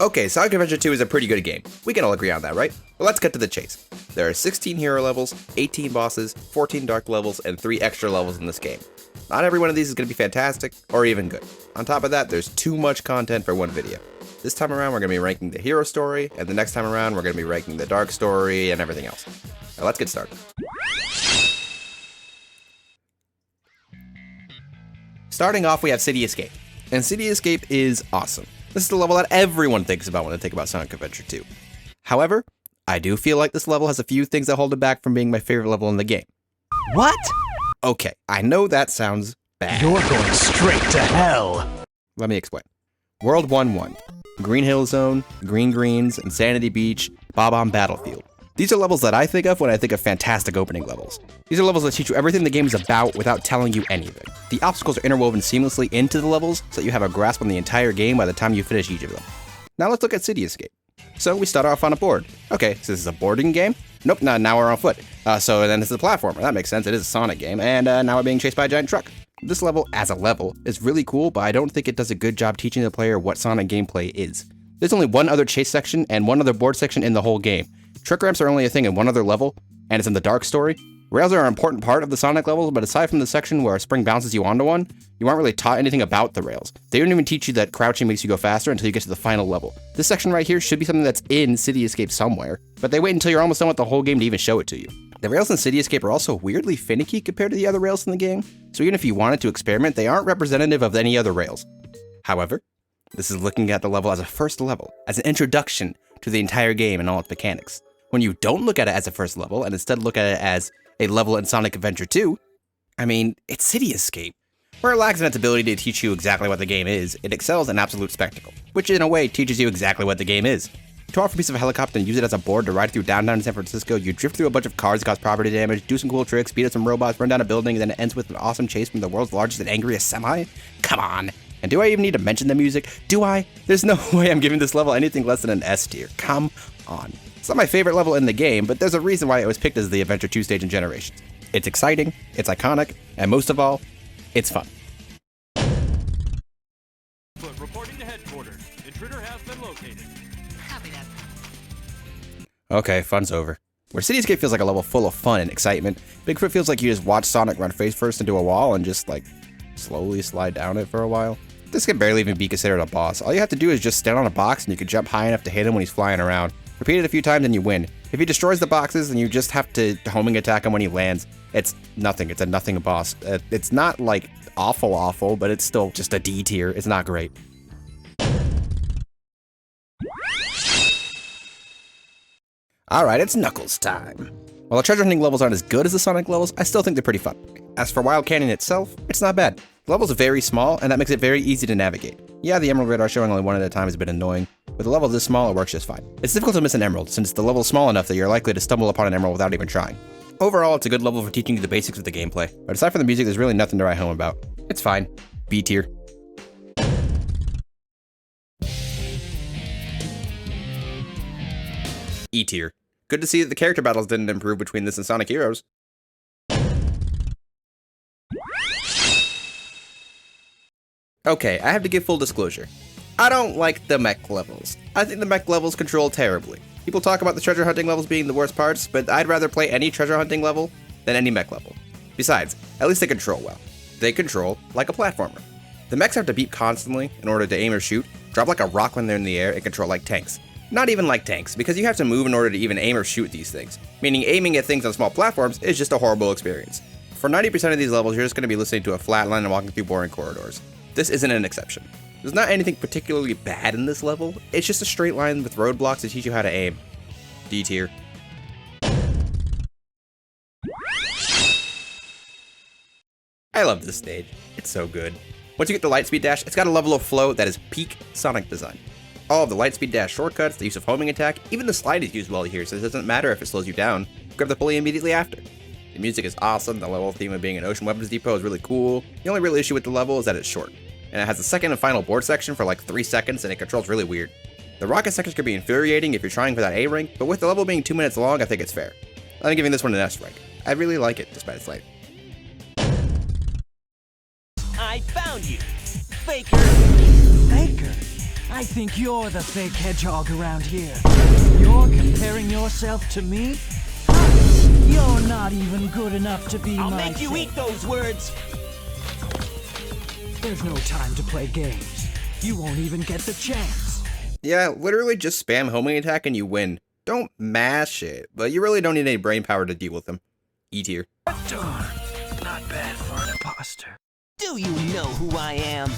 Okay, Sonic Adventure 2 is a pretty good game. We can all agree on that, right? Well, let's get to the chase. There are 16 hero levels, 18 bosses, 14 dark levels, and 3 extra levels in this game. Not every one of these is going to be fantastic, or even good. On top of that, there's too much content for one video. This time around, we're going to be ranking the hero story, and the next time around, we're going to be ranking the dark story and everything else. Now let's get started. Starting off, we have City Escape. And City Escape is awesome. This is the level that everyone thinks about when they think about Sonic Adventure 2. However, I do feel like this level has a few things that hold it back from being my favorite level in the game. What? Okay, I know that sounds bad. You're going straight to hell. Let me explain. World 1-1, Green Hill Zone, Green Greens, Insanity Beach, Bob-omb Battlefield. These are levels that I think of when I think of fantastic opening levels. These are levels that teach you everything the game is about without telling you anything. The obstacles are interwoven seamlessly into the levels so that you have a grasp on the entire game by the time you finish each of them. Now let's look at City Escape. So we start off on a board. Okay, so this is a boarding game? Nope, now we're on foot. So then this is a platformer. That makes sense, it is a Sonic game, and now we're being chased by a giant truck. This level, as a level, is really cool, but I don't think it does a good job teaching the player what Sonic gameplay is. There's only one other chase section and one other board section in the whole game. Trick ramps are only a thing in one other level, and it's in the dark story. Rails are an important part of the Sonic levels, but aside from the section where a spring bounces you onto one, you aren't really taught anything about the rails. They don't even teach you that crouching makes you go faster until you get to the final level. This section right here should be something that's in City Escape somewhere, but they wait until you're almost done with the whole game to even show it to you. The rails in City Escape are also weirdly finicky compared to the other rails in the game, so even if you wanted to experiment, they aren't representative of any other rails. However, this is looking at the level as a first level, as an introduction to the entire game and all its mechanics. When you don't look at it as a first level, and instead look at it as a level in Sonic Adventure 2, I mean, it's City Escape. Where it lacks in its ability to teach you exactly what the game is, it excels in absolute spectacle, which in a way teaches you exactly what the game is. To off a piece of a helicopter and use it as a board to ride through downtown San Francisco, you drift through a bunch of cars that cause property damage, do some cool tricks, beat up some robots, run down a building, and then it ends with an awesome chase from the world's largest and angriest semi? Come on! And do I even need to mention the music? Do I? There's no way I'm giving this level anything less than an S tier. Come on. It's not my favorite level in the game, but there's a reason why it was picked as the Adventure 2 stage in Generations. It's exciting, it's iconic, and most of all, it's fun. Reporting to headquarters. Intruder has been located. Copy that. Okay, fun's over. Where City Escape feels like a level full of fun and excitement, Bigfoot feels like you just watch Sonic run face first into a wall and just, like, slowly slide down it for a while. This can barely even be considered a boss. All you have to do is just stand on a box and you can jump high enough to hit him when he's flying around. Repeat it a few times and you win. If he destroys the boxes, then you just have to homing attack him when he lands. It's nothing. It's a nothing boss. It's not, like, awful, but it's still just a D tier. It's not great. Alright, it's Knuckles time. While the treasure hunting levels aren't as good as the Sonic levels, I still think they're pretty fun. As for Wild Canyon itself, it's not bad. The level's very small, and that makes it very easy to navigate. Yeah, the emerald radar showing only one at a time is a bit annoying, but the level this small, it works just fine. It's difficult to miss an emerald, since the level's small enough that you're likely to stumble upon an emerald without even trying. Overall, it's a good level for teaching you the basics of the gameplay, but aside from the music, there's really nothing to write home about. It's fine. B tier. E tier. Good to see that the character battles didn't improve between this and Sonic Heroes. Okay, I have to give full disclosure. I don't like the mech levels. I think the mech levels control terribly. People talk about the treasure hunting levels being the worst parts, but I'd rather play any treasure hunting level than any mech level. Besides, at least they control well. They control like a platformer. The mechs have to beep constantly in order to aim or shoot, drop like a rock when they're in the air, and control like tanks. Not even like tanks, because you have to move in order to even aim or shoot these things, meaning aiming at things on small platforms is just a horrible experience. For 90% of these levels, you're just going to be listening to a flat line and walking through boring corridors. This isn't an exception. There's not anything particularly bad in this level, it's just a straight line with roadblocks to teach you how to aim. D tier. I love this stage. It's so good. Once you get the Lightspeed Dash, it's got a level of flow that is peak Sonic design. All of the Lightspeed Dash shortcuts, the use of homing attack, even the slide is used well here, so it doesn't matter if it slows you down. Grab the pulley immediately after. The music is awesome, the level theme of being an ocean weapons depot is really cool. The only real issue with the level is that it's short, and it has a second and final board section for like 3 seconds, and it controls really weird. The rocket sections can be infuriating if you're trying for that A rank, but with the level being 2 minutes long, I think it's fair. I'm giving this one an S rank. I really like it, despite its length. I found you, Faker. Faker? I think you're the fake hedgehog around here. You're comparing yourself to me? Huh, you're not even good enough to be I'll my make you fake. eat those words. There's no time to play games. You won't even get the chance. Yeah, literally just spam homing attack and you win. Don't mash it, but you really don't need any brain power to deal with them. E tier. Darn, not bad for an imposter. Do you know who I am?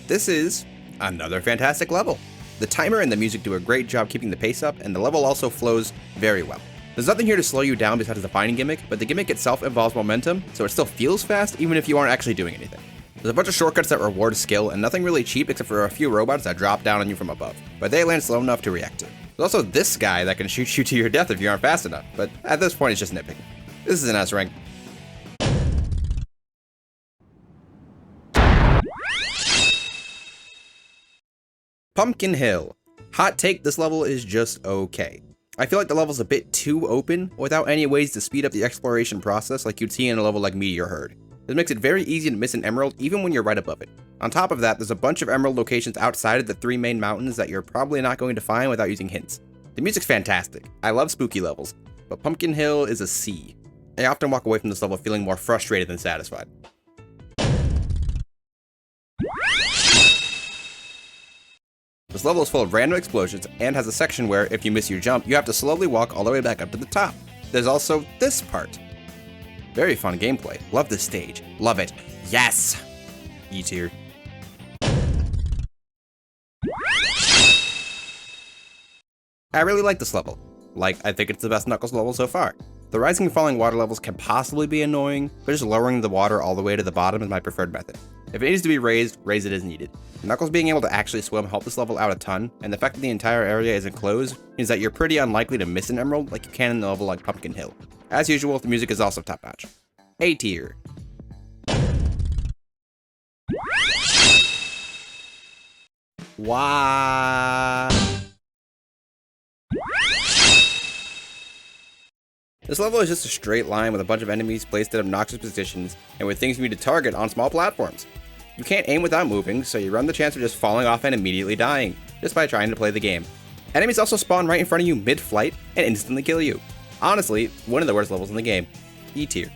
This is another fantastic level. The timer and the music do a great job keeping the pace up, and the level also flows very well. There's nothing here to slow you down besides the fighting gimmick, but the gimmick itself involves momentum, so it still feels fast even if you aren't actually doing anything. There's a bunch of shortcuts that reward skill, and nothing really cheap except for a few robots that drop down on you from above, but they land slow enough to react to. There's also this guy that can shoot you to your death if you aren't fast enough, but at this point it's just nitpicking. This is an S rank. Pumpkin Hill. Hot take, this level is just okay. I feel like the level's a bit too open without any ways to speed up the exploration process like you'd see in a level like Meteor Herd. This makes it very easy to miss an emerald even when you're right above it. On top of that, there's a bunch of emerald locations outside of the 3 main mountains that you're probably not going to find without using hints. The music's fantastic. I love spooky levels, but Pumpkin Hill is a C. I often walk away from this level feeling more frustrated than satisfied. This level is full of random explosions and has a section where, if you miss your jump, you have to slowly walk all the way back up to the top. There's also this part. Very fun gameplay. Love this stage. Love it. Yes! E tier. I really like this level. I think it's the best Knuckles level so far. The rising and falling water levels can possibly be annoying, but just lowering the water all the way to the bottom is my preferred method. If it needs to be raised, raise it as needed. Knuckles being able to actually swim helped this level out a ton, and the fact that the entire area is enclosed means that you're pretty unlikely to miss an emerald like you can in a level like Pumpkin Hill. As usual, the music is also top notch. A tier. Wow. This level is just a straight line with a bunch of enemies placed at obnoxious positions and with things you need to target on small platforms. You can't aim without moving, so you run the chance of just falling off and immediately dying, just by trying to play the game. Enemies also spawn right in front of you mid-flight and instantly kill you. Honestly, one of the worst levels in the game. E tier.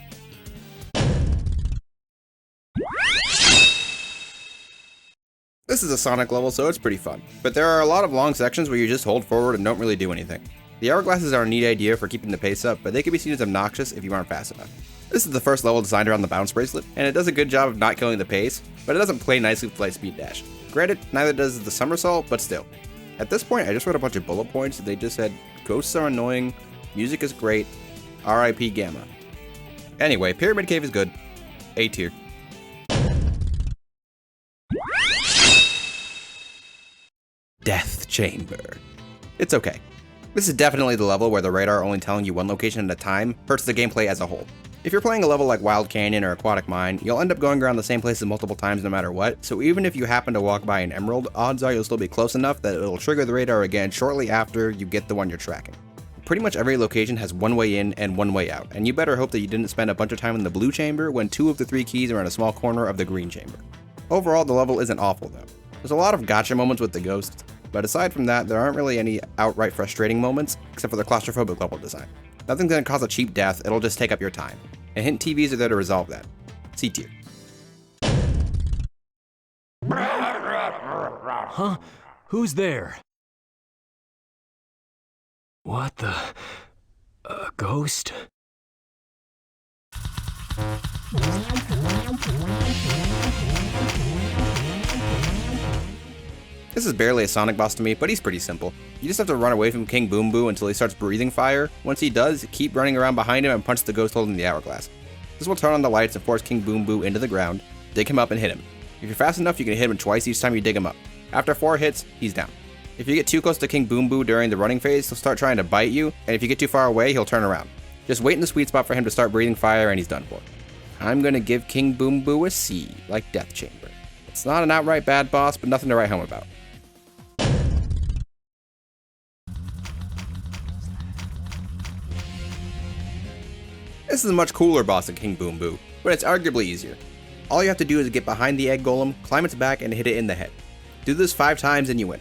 This is a Sonic level, so it's pretty fun, but there are a lot of long sections where you just hold forward and don't really do anything. The hourglasses are a neat idea for keeping the pace up, but they can be seen as obnoxious if you aren't fast enough. This is the first level designed around the bounce bracelet, and it does a good job of not killing the pace, but it doesn't play nicely with light speed dash. Granted, neither does the somersault, but still. At this point, I just wrote a bunch of bullet points. They just said, ghosts are annoying, music is great, RIP Gamma. Anyway, Pyramid Cave is good. A tier. Death Chamber. It's okay. This is definitely the level where the radar only telling you one location at a time hurts the gameplay as a whole. If you're playing a level like Wild Canyon or Aquatic Mine, you'll end up going around the same places multiple times no matter what, so even if you happen to walk by an emerald, odds are you'll still be close enough that it'll trigger the radar again shortly after you get the one you're tracking. Pretty much every location has one way in and one way out, and you better hope that you didn't spend a bunch of time in the blue chamber when 2 of the 3 keys are in a small corner of the green chamber. Overall, the level isn't awful though. There's a lot of gotcha moments with the ghosts, but aside from that, there aren't really any outright frustrating moments, except for the claustrophobic level design. Nothing's gonna cause a cheap death, it'll just take up your time. And hint TVs are there to resolve that. C tier. Huh? Who's there? What the? A ghost? This is barely a Sonic boss to me, but he's pretty simple. You just have to run away from King Boom Boo until he starts breathing fire. Once he does, keep running around behind him and punch the ghost holding the hourglass. This will turn on the lights and force King Boom Boo into the ground, dig him up and hit him. If you're fast enough, you can hit him twice each time you dig him up. After 4 hits, he's down. If you get too close to King Boom Boo during the running phase, he'll start trying to bite you, and if you get too far away, he'll turn around. Just wait in the sweet spot for him to start breathing fire and he's done for. I'm gonna give King Boom Boo a C, like Death Chamber. It's not an outright bad boss, but nothing to write home about. This is a much cooler boss than King Boom Boo, but it's arguably easier. All you have to do is get behind the egg golem, climb its back, and hit it in the head. Do this 5 times and you win.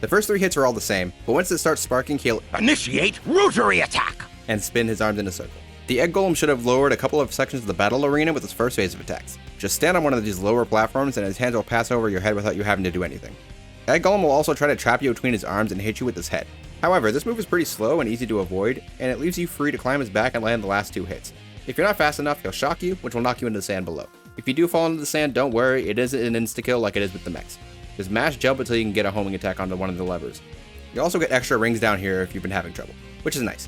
The first 3 hits are all the same, but once it starts sparking, he'll Initiate rotary attack. and spin his arms in a circle. The egg golem should have lowered a couple of sections of the battle arena with his first phase of attacks. Just stand on one of these lower platforms and his hands will pass over your head without you having to do anything. Egg golem will also try to trap you between his arms and hit you with his head. However, this move is pretty slow and easy to avoid, and it leaves you free to climb his back and land the last 2 hits. If you're not fast enough, he'll shock you, which will knock you into the sand below. If you do fall into the sand, don't worry, it isn't an insta-kill like it is with the mechs. Just mash jump until you can get a homing attack onto one of the levers. You also get extra rings down here if you've been having trouble, which is nice.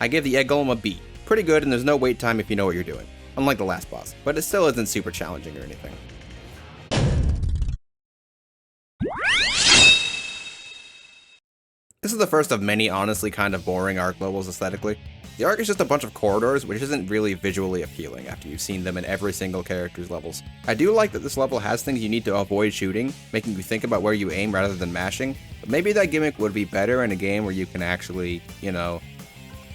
I give the egg golem a B. Pretty good, and there's no wait time if you know what you're doing, unlike the last boss, but it still isn't super challenging or anything. This is the first of many honestly kind of boring Ark levels aesthetically. The Ark is just a bunch of corridors, which isn't really visually appealing after you've seen them in every single character's levels. I do like that this level has things you need to avoid shooting, making you think about where you aim rather than mashing, but maybe that gimmick would be better in a game where you can actually,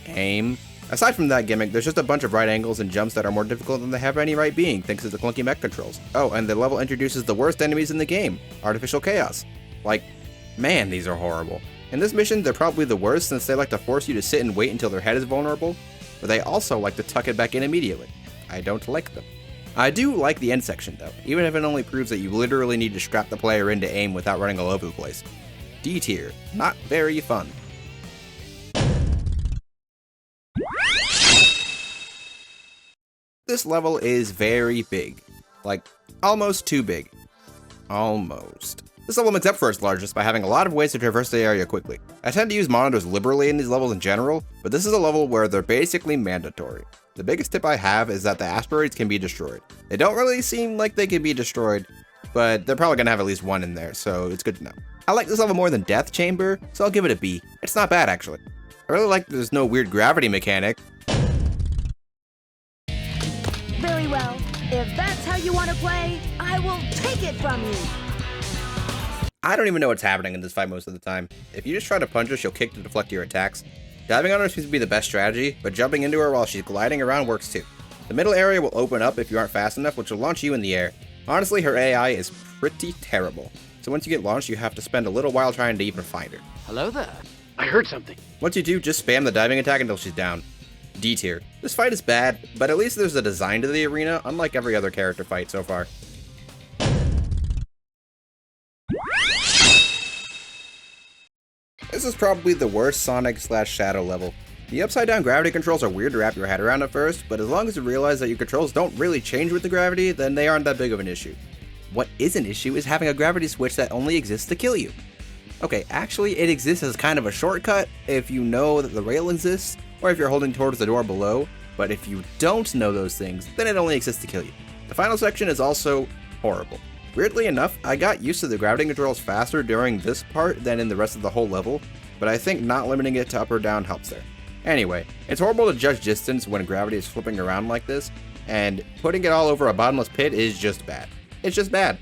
aim. Aside from that gimmick, there's just a bunch of right angles and jumps that are more difficult than they have any right being, thanks to the clunky mech controls. Oh, and the level introduces the worst enemies in the game, Artificial Chaos. Like, man, these are horrible. In this mission, they're probably the worst since they like to force you to sit and wait until their head is vulnerable, but they also like to tuck it back in immediately. I don't like them. I do like the end section though, even if it only proves that you literally need to strap the player in to aim without running all over the place. D tier, not very fun. This level is very big. Like, almost too big. Almost. This level makes up for its largest by having a lot of ways to traverse the area quickly. I tend to use monitors liberally in these levels in general, but this is a level where they're basically mandatory. The biggest tip I have is that the asteroids can be destroyed. They don't really seem like they can be destroyed, but they're probably gonna have at least one in there, so it's good to know. I like this level more than Death Chamber, so I'll give it a B. It's not bad actually. I really like that there's no weird gravity mechanic. Very well. If that's how you want to play, I will take it from you. I don't even know what's happening in this fight most of the time. If you just try to punch her, she'll kick to deflect your attacks. Diving on her seems to be the best strategy, but jumping into her while she's gliding around works too. The middle area will open up if you aren't fast enough, which will launch you in the air. Honestly, her AI is pretty terrible. So once you get launched, you have to spend a little while trying to even find her. Hello there. I heard something. Once you do, just spam the diving attack until she's down. D tier. This fight is bad, but at least there's a design to the arena, unlike every other character fight so far. This is probably the worst Sonic/Shadow level. The upside down gravity controls are weird to wrap your head around at first, but as long as you realize that your controls don't really change with the gravity, then they aren't that big of an issue. What is an issue is having a gravity switch that only exists to kill you. Okay, actually it exists as kind of a shortcut if you know that the rail exists, or if you're holding towards the door below, but if you don't know those things, then it only exists to kill you. The final section is also horrible. Weirdly enough, I got used to the gravity controls faster during this part than in the rest of the whole level, but I think not limiting it to up or down helps there. Anyway, it's horrible to judge distance when gravity is flipping around like this, and putting it all over a bottomless pit is just bad. It's just bad.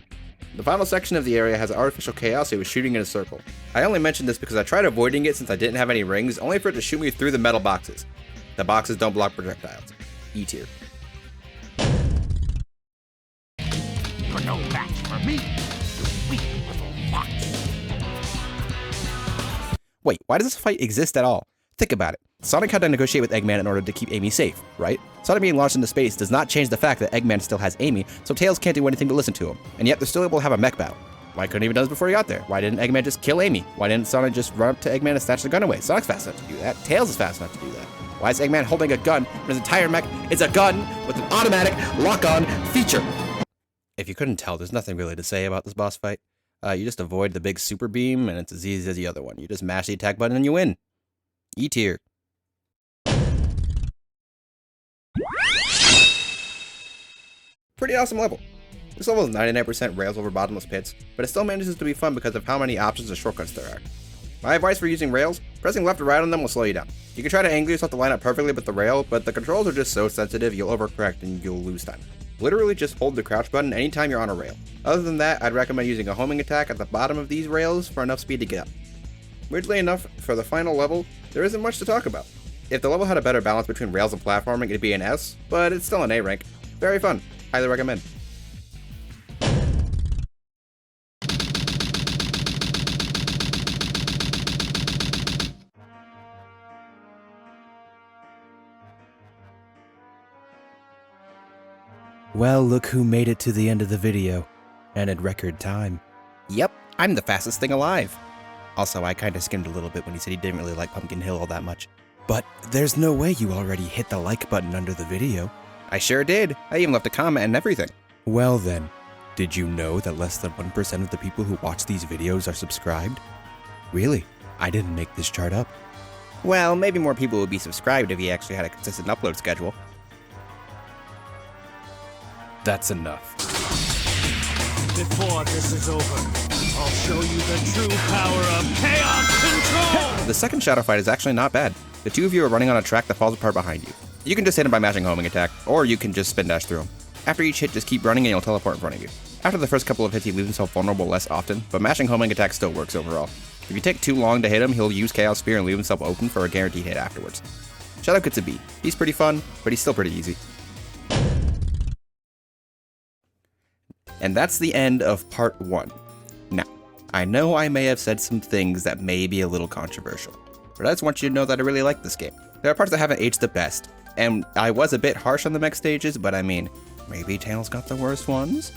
The final section of the area has Artificial Chaos who was shooting in a circle. I only mentioned this because I tried avoiding it since I didn't have any rings, only for it to shoot me through the metal boxes. The boxes don't block projectiles. E tier. You're no match for me, you weak little fox. Wait, why does this fight exist at all? Think about it. Sonic had to negotiate with Eggman in order to keep Amy safe, right? Sonic being launched into space does not change the fact that Eggman still has Amy, so Tails can't do anything to listen to him, and yet they're still able to have a mech battle. Why couldn't he have done this before he got there? Why didn't Eggman just kill Amy? Why didn't Sonic just run up to Eggman and snatch the gun away? Sonic's fast enough to do that. Tails is fast enough to do that. Why is Eggman holding a gun when his entire mech is a gun with an automatic lock-on feature? If you couldn't tell, there's nothing really to say about this boss fight. You just avoid the big super beam, and it's as easy as the other one. You just mash the attack button and you win. E tier. Pretty awesome level. This level is 99% rails over bottomless pits, but it still manages to be fun because of how many options of shortcuts there are. My advice for using rails, pressing left or right on them will slow you down. You can try to angle yourself to line up perfectly with the rail, but the controls are just so sensitive you'll overcorrect and you'll lose time. Literally just hold the crouch button anytime you're on a rail. Other than that, I'd recommend using a homing attack at the bottom of these rails for enough speed to get up. Weirdly enough, for the final level, there isn't much to talk about. If the level had a better balance between rails and platforming, it'd be an S, but it's still an A rank. Very fun. Highly recommend. Well, look who made it to the end of the video, and in record time. Yep, I'm the fastest thing alive. Also, I kinda skimmed a little bit when he said he didn't really like Pumpkin Hill all that much. But there's no way you already hit the like button under the video. I sure did. I even left a comment and everything. Well then, did you know that less than 1% of the people who watch these videos are subscribed? Really? I didn't make this chart up. Well, maybe more people would be subscribed if he actually had a consistent upload schedule. That's enough. Before this is over, I'll show you the true power of chaos control! The second shadow fight is actually not bad. The two of you are running on a track that falls apart behind you. You can just hit him by mashing homing attack, or you can just spin dash through him. After each hit, just keep running and he'll teleport in front of you. After the first couple of hits, he leaves himself vulnerable less often, but mashing homing attack still works overall. If you take too long to hit him, he'll use Chaos Spear and leave himself open for a guaranteed hit afterwards. Shadow Kit's a B. He's pretty fun, but he's still pretty easy. And that's the end of part 1. Now, I know I may have said some things that may be a little controversial, but I just want you to know that I really like this game. There are parts that haven't aged the best, and I was a bit harsh on the mech stages, but I mean, maybe Tails got the worst ones?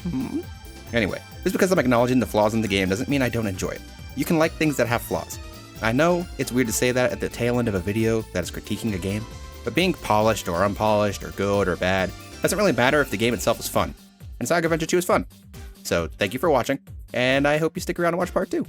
Anyway, just because I'm acknowledging the flaws in the game doesn't mean I don't enjoy it. You can like things that have flaws. I know it's weird to say that at the tail end of a video that is critiquing a game, but being polished or unpolished or good or bad doesn't really matter if the game itself is fun. And Sonic Adventure 2 is fun. So thank you for watching, and I hope you stick around and watch part 2.